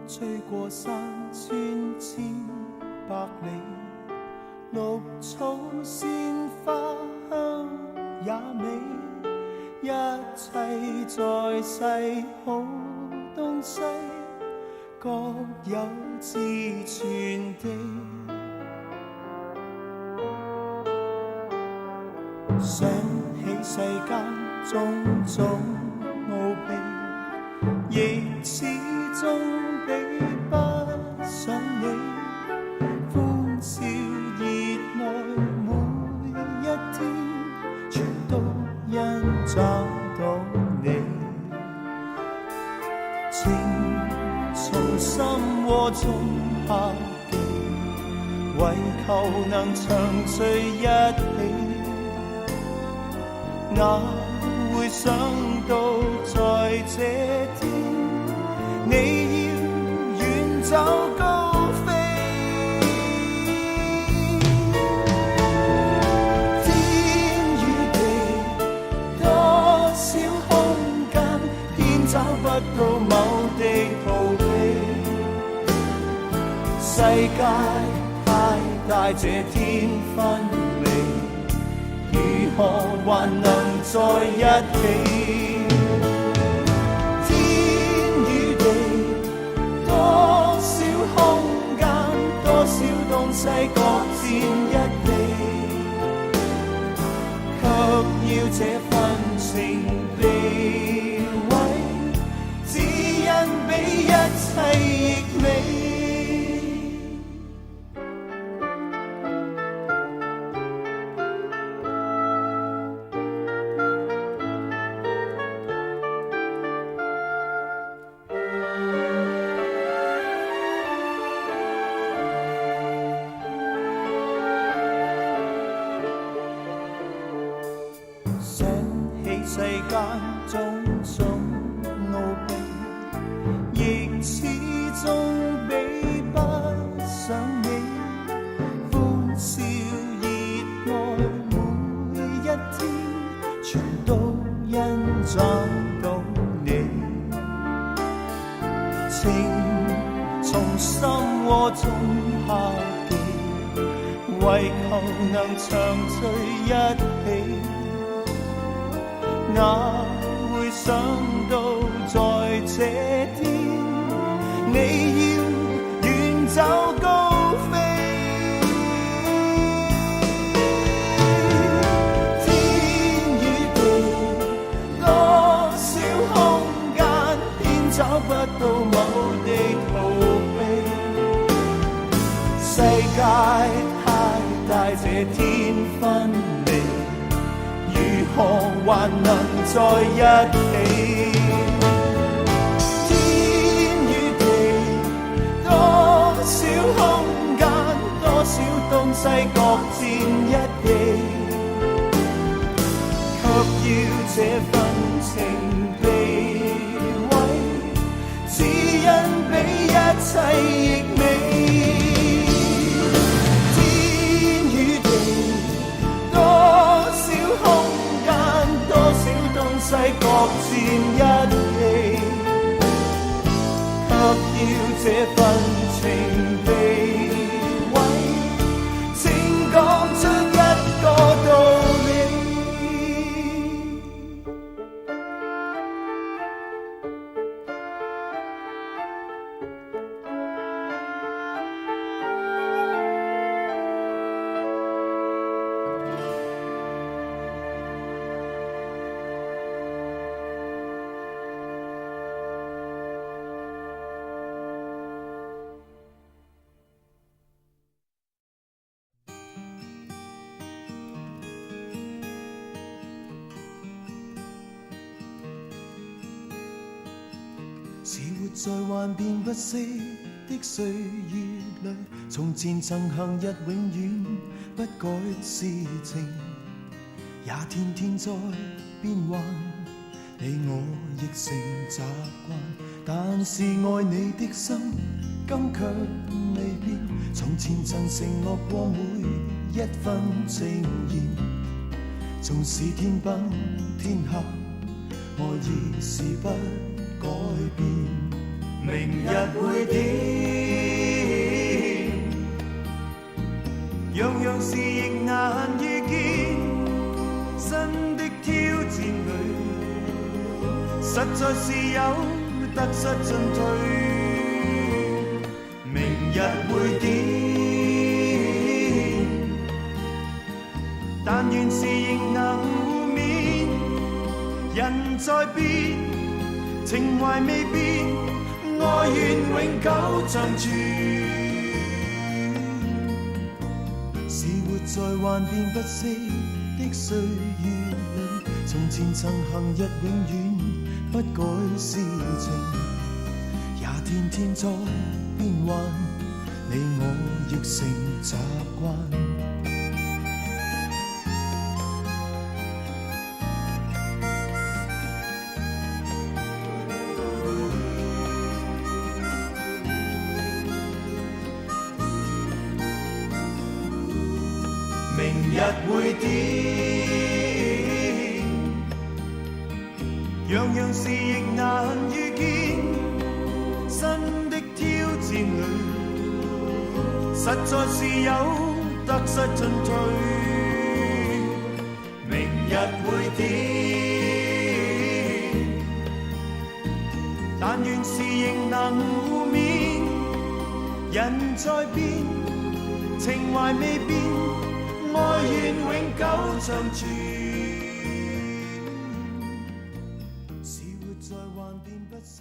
吹過山川千百里，綠草鮮花香也美，一切在世好東西各有志傳地。想起世間種種奧秘，亦始終比不上你歡笑熱愛每一天，全都因找到你。情從心窩中敲記，為求能長聚一起。哪會想到在這天，你要遠走高飛。天與地，多少空間，偏找不到某地逃避。世界太大，這天分離，如何還能在一起？天與地，多少空間，多少東西各佔一地，卻要這份情被毀，只因比一切亦美。世間種種奧秘，亦始終比不上你歡笑熱愛每一天，全都因找到你。情從心窩中敲記，為求能長聚一起。哪會想到在這天，你要遠走高飛。天與地，多少空間，偏找不到某地逃避。世界太大，這天分離，如何還能在一起？天與地，多少空間，多少東西各佔一地，卻要這份情被毀，只因比一切亦美。天與地，多少空間，多少東西各佔一地，卻要這份情被毀，請講出一個道理。是活在幻變不息的歲月裏，從前曾行日永遠不改事情，也天天在變幻，你我亦成習慣。但是愛你的心今卻未變，從前曾承諾過每一分情言，縱使天崩天下，愛意是不改變。明日會點？樣樣事亦難預見，新的挑戰裏，實在是有得失進退。明日會點？但願是仍能互勉。人在變，情懷未變，愛願永久長存。是活在幻變不息的歲月裏，從前曾行日永遠不改事情，也天天在變幻，你我亦成習慣。明日會點？樣樣事亦難預見，新的挑戰裏，實在是有得失進退。明日會點？但願是仍能互勉。人在變，情懷未變，愛願永久長存。是活在幻變不息